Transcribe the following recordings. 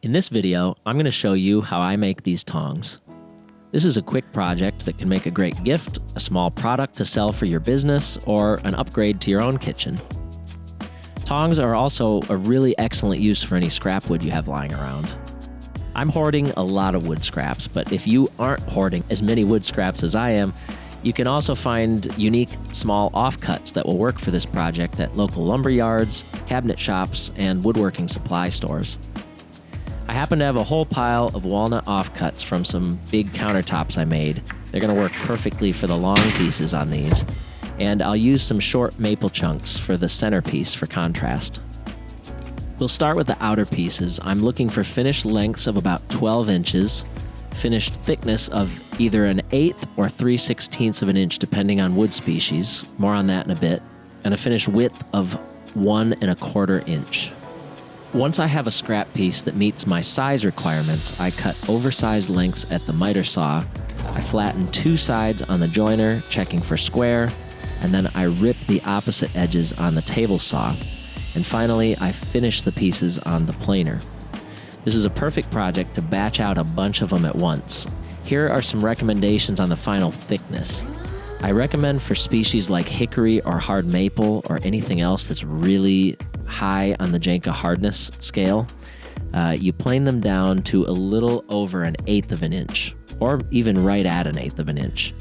In this video, I'm going to show you how I make these tongs. This is a quick project that can make a great gift, a small product to sell for your business, or an upgrade to your own kitchen. Tongs are also a really excellent use for any scrap wood you have lying around. I'm hoarding a lot of wood scraps, but if you aren't hoarding as many wood scraps as I am, you can also find unique small offcuts that will work for this project at local lumber yards, cabinet shops, and woodworking supply stores. I happen to have a whole pile of walnut offcuts from some big countertops I made. They're going to work perfectly for the long pieces on these, and I'll use some short maple chunks for the centerpiece for contrast. We'll start with the outer pieces. I'm looking for finished lengths of about 12 inches, finished thickness of either an 1/8 or 3/16 of an inch depending on wood species, more on that in a bit, and a finished width of 1 1/4 inch. Once I have a scrap piece that meets my size requirements, I cut oversized lengths at the miter saw. I flatten 2 sides on the joiner, checking for square, and then I rip the opposite edges on the table saw. And finally, I finish the pieces on the planer. This is a perfect project to batch out a bunch of them at once. Here are some recommendations on the final thickness. I recommend for species like hickory or hard maple or anything else that's really high on the Janka hardness scale, you plane them down to a little over an 1/8 of an inch, or even right at an 1/8 of an inch.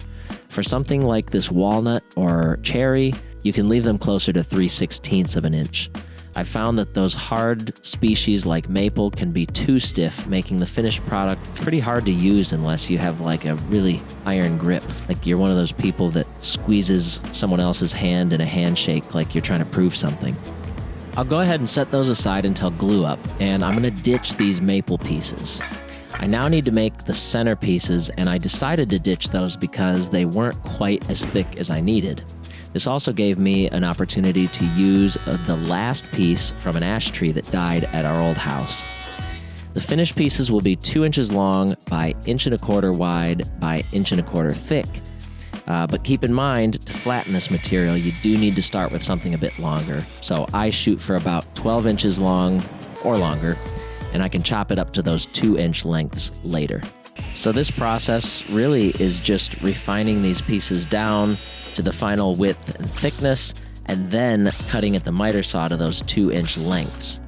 For something like this walnut or cherry, you can leave them closer to 3/16 of an inch. I found that those hard species like maple can be too stiff, making the finished product pretty hard to use unless you have like a really iron grip. Like you're one of those people that squeezes someone else's hand in a handshake like you're trying to prove something. I'll go ahead and set those aside until glue up, and I'm going to ditch these maple pieces. I now need to make the center pieces, and I decided to ditch those because they weren't quite as thick as I needed. This also gave me an opportunity to use the last piece from an ash tree that died at our old house. The finished pieces will be 2 inches long by 1.25 inches wide by 1.25 inches thick. But keep in mind, to flatten this material, you do need to start with something a bit longer. So I shoot for about 12 inches long or longer, and I can chop it up to those 2-inch lengths later. So this process really is just refining these pieces down to the final width and thickness, and then cutting at the miter saw to those 2-inch lengths.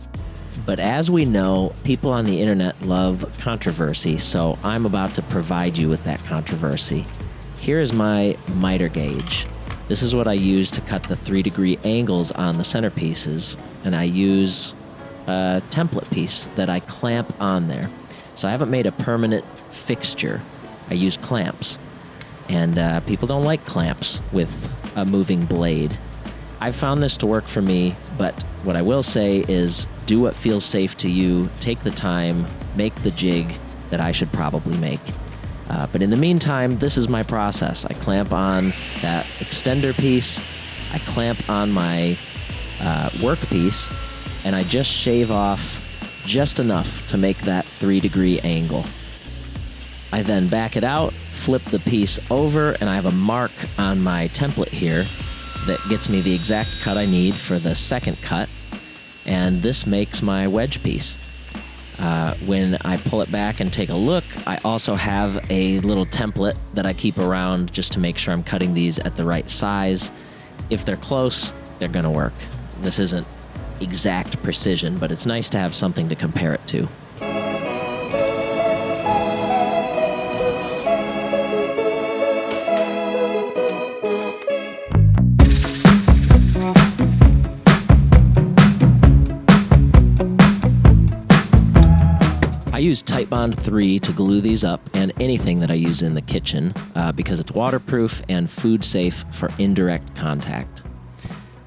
But as we know, people on the internet love controversy, so I'm about to provide you with that controversy. Here is my miter gauge. This is what I use to cut the 3-degree angles on the centerpieces, and I use a template piece that I clamp on there. So I haven't made a permanent fixture. I use clamps. And people don't like clamps with a moving blade. I've found this to work for me, but what I will say is do what feels safe to you, take the time, make the jig that I should probably make. But in the meantime, this is my process. I clamp on that extender piece, I clamp on my work piece, and I just shave off just enough to make that 3-degree angle. I then back it out, flip the piece over, and I have a mark on my template here that gets me the exact cut I need for the second cut, and this makes my wedge piece. When I pull it back and take a look, I also have a little template that I keep around just to make sure I'm cutting these at the right size. If they're close, they're going to work. This isn't exact precision, but it's nice to have something to compare it to. I use Titebond 3 to glue these up, and anything that I use in the kitchen because it's waterproof and food safe for indirect contact.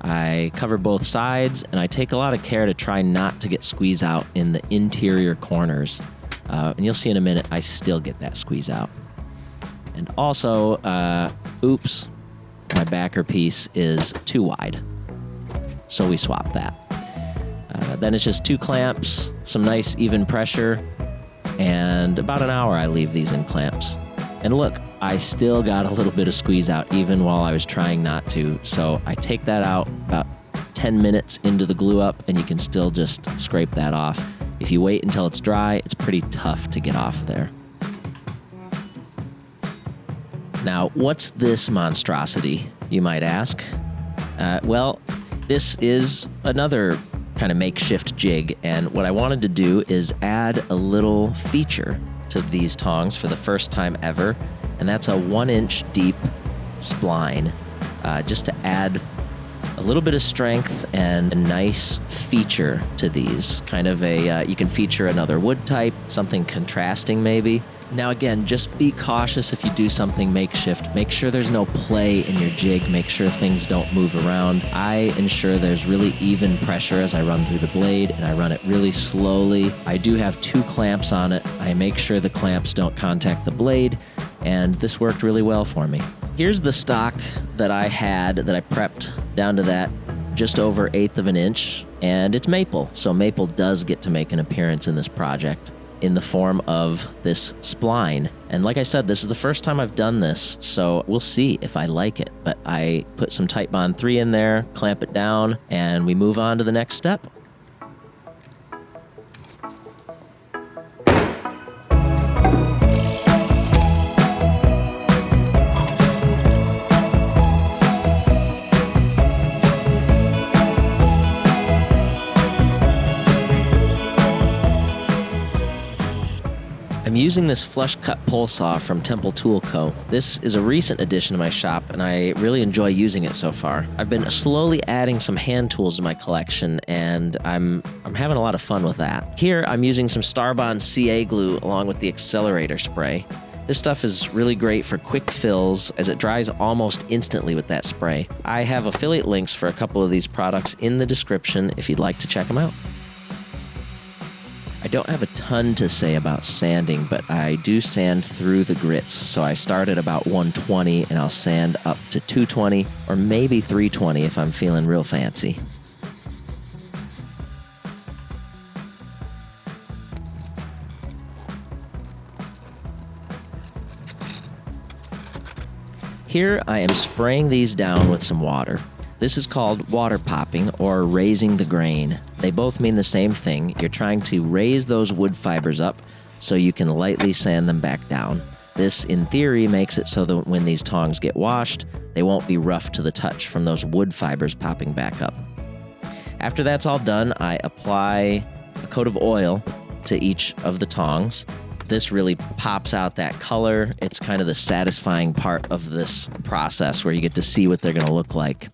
I cover both sides, and I take a lot of care to try not to get squeeze out in the interior corners. And you'll see in a minute, I still get that squeeze out. And also, oops, my backer piece is too wide. So we swap that. Then it's just 2 clamps, some nice even pressure, and about an hour I leave these in clamps. And look, I still got a little bit of squeeze out even while I was trying not to. So I take that out about 10 minutes into the glue up, and you can still just scrape that off. If you wait until it's dry, it's pretty tough to get off there. Now, what's this monstrosity, you might ask? Well, this is another kind of makeshift jig, and what I wanted to do is add a little feature to these tongs for the first time ever, and that's a 1-inch deep spline, just to add a little bit of strength and a nice feature to these. Kind of a, you can feature another wood type, something contrasting maybe. Now again, just be cautious if you do something makeshift. Make sure there's no play in your jig. Make sure things don't move around. I ensure there's really even pressure as I run through the blade, and I run it really slowly. I do have 2 clamps on it. I make sure the clamps don't contact the blade, and this worked really well for me. Here's the stock that I had that I prepped down to that just over 1/8 of an inch, and it's maple. So maple does get to make an appearance in this project in the form of this spline. And like I said, this is the first time I've done this, so we'll see if I like it. But I put some Titebond 3 in there, clamp it down, and we move on to the next step. I'm using this flush cut pole saw from Temple Tool Co. This is a recent addition to my shop, and I really enjoy using it so far. I've been slowly adding some hand tools to my collection, and I'm having a lot of fun with that. Here, I'm using some Starbond CA glue along with the accelerator spray. This stuff is really great for quick fills as it dries almost instantly with that spray. I have affiliate links for a couple of these products in the description if you'd like to check them out. I don't have a ton to say about sanding, but I do sand through the grits. So I start at about 120 and I'll sand up to 220 or maybe 320 if I'm feeling real fancy. Here I am spraying these down with some water. This is called water popping or raising the grain. They both mean the same thing. You're trying to raise those wood fibers up so you can lightly sand them back down. This, in theory, makes it so that when these tongs get washed, they won't be rough to the touch from those wood fibers popping back up. After that's all done, I apply a coat of oil to each of the tongs. This really pops out that color. It's kind of the satisfying part of this process where you get to see what they're going to look like.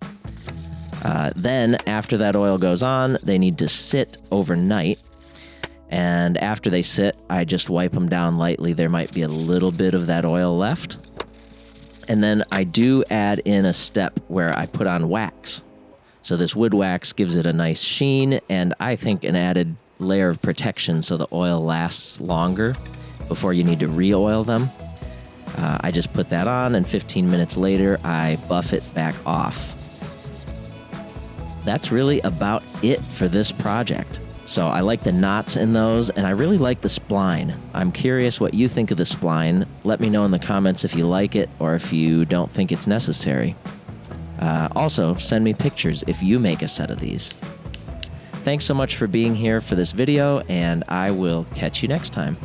Then, after that oil goes on, they need to sit overnight. And after they sit, I just wipe them down lightly. There might be a little bit of that oil left. And then I do add in a step where I put on wax. So this wood wax gives it a nice sheen, and I think an added layer of protection so the oil lasts longer before you need to re-oil them. I just put that on, and 15 minutes later, I buff it back off. That's really about it for this project. So I like the knots in those, and I really like the spline. I'm curious what you think of the spline. Let me know in the comments if you like it or if you don't think it's necessary. Also, send me pictures if you make a set of these. Thanks so much for being here for this video, and I will catch you next time.